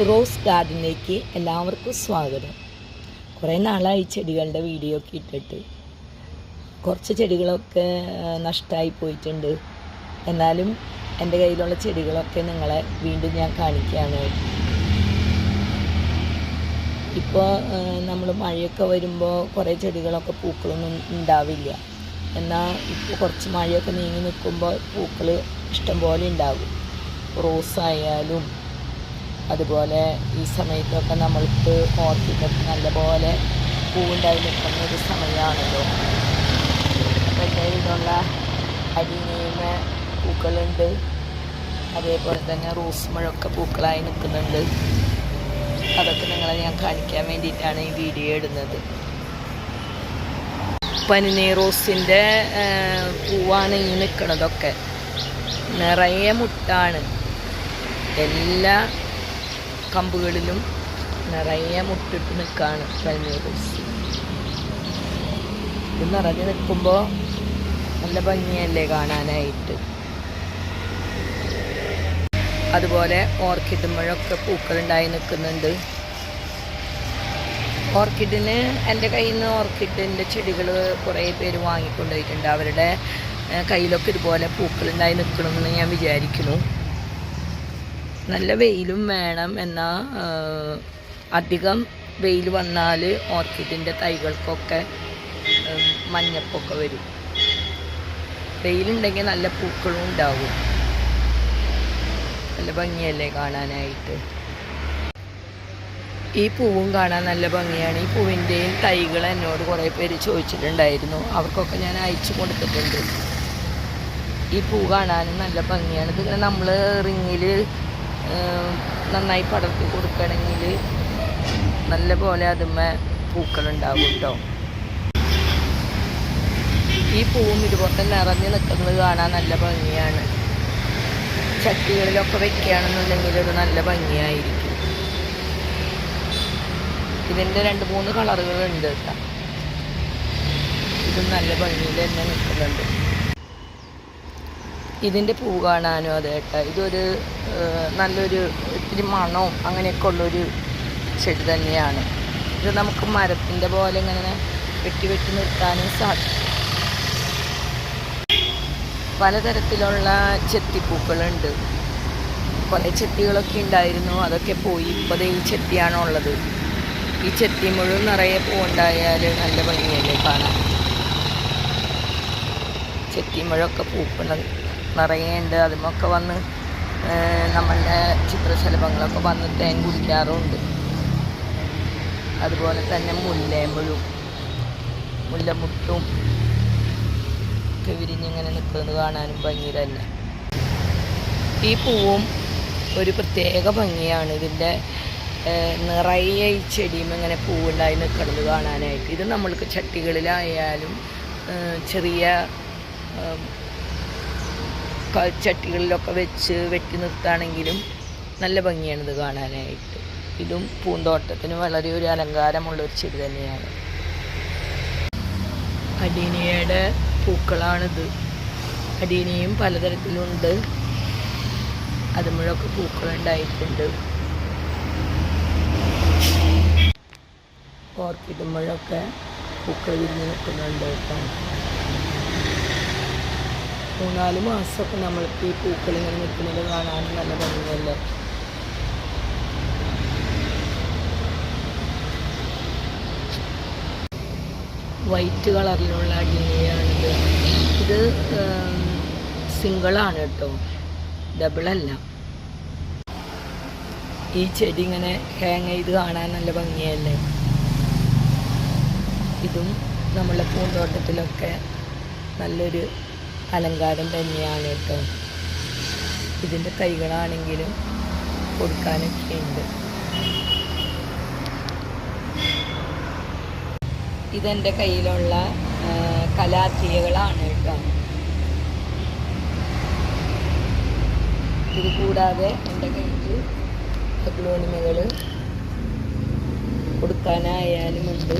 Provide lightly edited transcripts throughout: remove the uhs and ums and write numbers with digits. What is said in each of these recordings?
Rose ഗാർഡനിലേക്ക് എല്ലാവർക്കും സ്വാഗതം. കുറേ നാളായി ചെടികളുടെ വീഡിയോ ഒക്കെ ഇട്ടിട്ട്. കുറച്ച് ചെടികളൊക്കെ നഷ്ടമായി പോയിട്ടുണ്ട്. എന്നാലും എൻ്റെ കയ്യിലുള്ള ചെടികളൊക്കെ നിങ്ങളെ വീണ്ടും ഞാൻ കാണിക്കുകയാണ്. ഇപ്പോൾ നമ്മൾ മഴയൊക്കെ വരുമ്പോൾ കുറേ ചെടികളൊക്കെ പൂക്കളൊന്നും ഉണ്ടാവില്ല. എന്നാൽ ഇപ്പോൾ കുറച്ച് മഴയൊക്കെ നീങ്ങി നിൽക്കുമ്പോൾ പൂക്കൾ ഇഷ്ടംപോലെ ഉണ്ടാകും. റോസായാലും അതുപോലെ ഈ സമയത്തൊക്കെ നമ്മൾക്ക് ഓർക്കിഡൊക്കെ നല്ലപോലെ പൂവുണ്ടായി നിൽക്കുന്ന ഒരു സമയമാണല്ലോ. അപ്പോൾ എൻ്റെ ഇതിലുള്ള അടിനീമ പൂക്കളുണ്ട്, അതേപോലെ തന്നെ റോസ് മഴയൊക്കെ പൂക്കളായി നിൽക്കുന്നുണ്ട്. അതൊക്കെ നിങ്ങളെ ഞാൻ കാണിക്കാൻ വേണ്ടിയിട്ടാണ് ഈ വീഡിയോ ഇടുന്നത്. പനിനീ റോസിൻ്റെ പൂവാണ് ഈ നിൽക്കുന്നതൊക്കെ. നിറയെ മുട്ടാണ്, എല്ലാ കമ്പുകളിലും നിറയെ മുട്ടിട്ട് നിൽക്കുകയാണ് പനിനീർ റോസ്. ഇത് നിറഞ്ഞ് നിൽക്കുമ്പോൾ നല്ല ഭംഗിയല്ലേ കാണാനായിട്ട്. അതുപോലെ ഓർക്കിഡുമ്പോഴൊക്കെ പൂക്കളുണ്ടായി നിൽക്കുന്നുണ്ട്. ഓർക്കിഡിന് എൻ്റെ കയ്യിൽ നിന്ന് ഓർക്കിഡിൻ്റെ ചെടികൾ കുറേ പേര് വാങ്ങിക്കൊണ്ടുപോയിട്ടുണ്ട്. അവരുടെ കയ്യിലൊക്കെ ഇതുപോലെ പൂക്കളുണ്ടായി നിൽക്കണമെന്ന് ഞാൻ വിചാരിക്കുന്നു. നല്ല വെയിലും വേണം, എന്നാൽ അധികം വെയിൽ വന്നാൽ ഓർക്കിഡിൻ്റെ തൈകൾക്കൊക്കെ മഞ്ഞപ്പൊക്കെ വരും. വെയിലുണ്ടെങ്കിൽ നല്ല പൂക്കളും ഉണ്ടാവും. നല്ല ഭംഗിയല്ലേ കാണാനായിട്ട്. ഈ പൂവും കാണാൻ നല്ല ഭംഗിയാണ്. ഈ പൂവിൻ്റെയും തൈകൾ എന്നോട് കുറേ പേര് ചോദിച്ചിട്ടുണ്ടായിരുന്നു. അവർക്കൊക്കെ ഞാൻ അയച്ചു കൊടുത്തിട്ടുണ്ട്. ഈ പൂ കാണാനും നല്ല ഭംഗിയാണ്. ഇതിങ്ങനെ നമ്മൾ റിങ്ങിൽ നന്നായി പടർത്തി കൊടുക്കുകയാണെങ്കിൽ നല്ല പോലെ അതുമ്മേ പൂക്കളുണ്ടാകും കേട്ടോ. ഈ പൂവും ഇതുപോലെ നിറഞ്ഞ് നിൽക്കുന്നത് കാണാൻ നല്ല ഭംഗിയാണ്. ചട്ടികളിലൊക്കെ വെക്കുകയാണെന്നുണ്ടെങ്കിൽ ഒരു നല്ല ഭംഗിയായിരിക്കും. ഇതിൻ്റെ 2-3 കളറുകളുണ്ട് കേട്ടോ. ഇതും നല്ല ഭംഗിയിൽ തന്നെ നിൽക്കുന്നുണ്ട്. ഇതിൻ്റെ പൂ കാണാനും അതെ കേട്ടോ. ഇതൊരു നല്ലൊരു ഇത്തിരി മണവും അങ്ങനെയൊക്കെ ഉള്ളൊരു ചെടി തന്നെയാണ്. ഇത് നമുക്ക് മരത്തിൻ്റെ പോലെ ഇങ്ങനെ വെട്ടി നിർത്താനും സാധിക്കും. പലതരത്തിലുള്ള ചെത്തിപ്പൂക്കളുണ്ട്. കുറേ ചെത്തികളൊക്കെ ഉണ്ടായിരുന്നു, അതൊക്കെ പോയി. ഇപ്പോൾ ഈ ചെത്തിയാണുള്ളത്. ഈ ചെത്തി മുഴുവൻ നിറയെ പൂവുണ്ടായാൽ നല്ല ഭംഗിയല്ലേ കാണാൻ. ചെത്തിമഴൊക്കെ പൂക്കൾ നിറയുണ്ട്. അതുമൊക്കെ വന്ന് നമ്മളുടെ ചിത്രശലഭങ്ങളൊക്കെ വന്ന് തേൻ കുടിക്കാറുണ്ട്. അതുപോലെ തന്നെ മുല്ലമുട്ടും ഒക്കെ വിരിഞ്ഞിങ്ങനെ നിൽക്കുന്നത് കാണാനും ഭംഗി തന്നെ. ഈ പൂവും ഒരു പ്രത്യേക ഭംഗിയാണ്. ഇതിൻ്റെ നിറയെ ഈ ചെടിയും ഇങ്ങനെ പൂവുണ്ടായി നിൽക്കുന്നത് കാണാനായിട്ട്. ഇത് നമ്മൾക്ക് ചട്ടികളിലായാലും ചെറിയ ചട്ടികളിലൊക്കെ വെച്ച് വെട്ടി നിർത്തുകയാണെങ്കിലും നല്ല ഭംഗിയാണിത് കാണാനായിട്ട്. ഇതും പൂന്തോട്ടത്തിന് വളരെ ഒരു അലങ്കാരമുള്ളൊരു ചെടി തന്നെയാണ്. അടീനിയയുടെ പൂക്കളാണിത്. അടീനിയും പലതരത്തിലുണ്ട്. അതുമ്പോഴൊക്കെ പൂക്കളുണ്ടായിട്ടുണ്ട്. ഓർക്കിഡുമ്പോഴൊക്കെ പൂക്കൾ വിരിഞ്ഞ് നിൽക്കുന്നുണ്ട് കേട്ടോ. 3-4 മാസമൊക്കെ നമ്മൾക്ക് ഈ പൂക്കൾ ഇങ്ങനെ നിൽക്കുന്നത് കാണാനും നല്ല ഭംഗിയല്ലേ. വൈറ്റ് കളറിലുള്ള അടീനിയാണിത്. ഇത് സിംഗിളാണ് കേട്ടോ, ഡബിളല്ല. ഈ ചെടി ഇങ്ങനെ ഹാങ് ചെയ്ത് കാണാൻ നല്ല ഭംഗിയല്ലേ. ഇതും നമ്മളെ പൂന്തോട്ടത്തിലൊക്കെ നല്ലൊരു അലങ്കാരം തന്നെയാണ് കേട്ടോ. ഇതിൻ്റെ തൈകളാണെങ്കിലും കൊടുക്കാനൊക്കെ ഉണ്ട്. ഇതെൻ്റെ കയ്യിലുള്ള കലാത്തിയകളാണ് കേട്ടോ. ഇത് കൂടാതെ എൻ്റെ കയ്യിൽ അഗ്ലോണിമകൾ കൊടുക്കാനായാലുമുണ്ട്.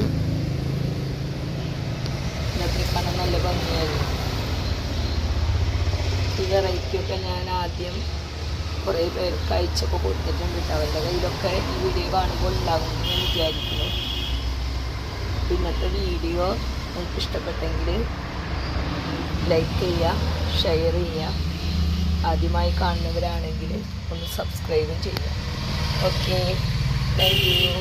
ഇതൊക്കെ കാണാൻ നല്ല ഭംഗിയായിരുന്നു. ഈ വെറൈറ്റിയൊക്കെ ഞാൻ ആദ്യം കുറേ പേർക്ക് അയച്ചൊക്കെ കൊടുത്തിട്ടുണ്ട് കേട്ടോ. അവരുടെ കയ്യിലൊക്കെ ഈ വീഡിയോ കാണുമ്പോൾ ഉണ്ടാകുമെന്ന് ഞാൻ വിചാരിക്കുന്നു. ഇന്നത്തെ വീഡിയോ നിങ്ങൾക്ക് ഇഷ്ടപ്പെട്ടെങ്കിൽ ലൈക്ക് ചെയ്യുക, ഷെയർ ചെയ്യുക. ആദ്യമായി കാണുന്നവരാണെങ്കിൽ ഒന്ന് സബ്സ്ക്രൈബും ചെയ്യുക. Okay, thank you.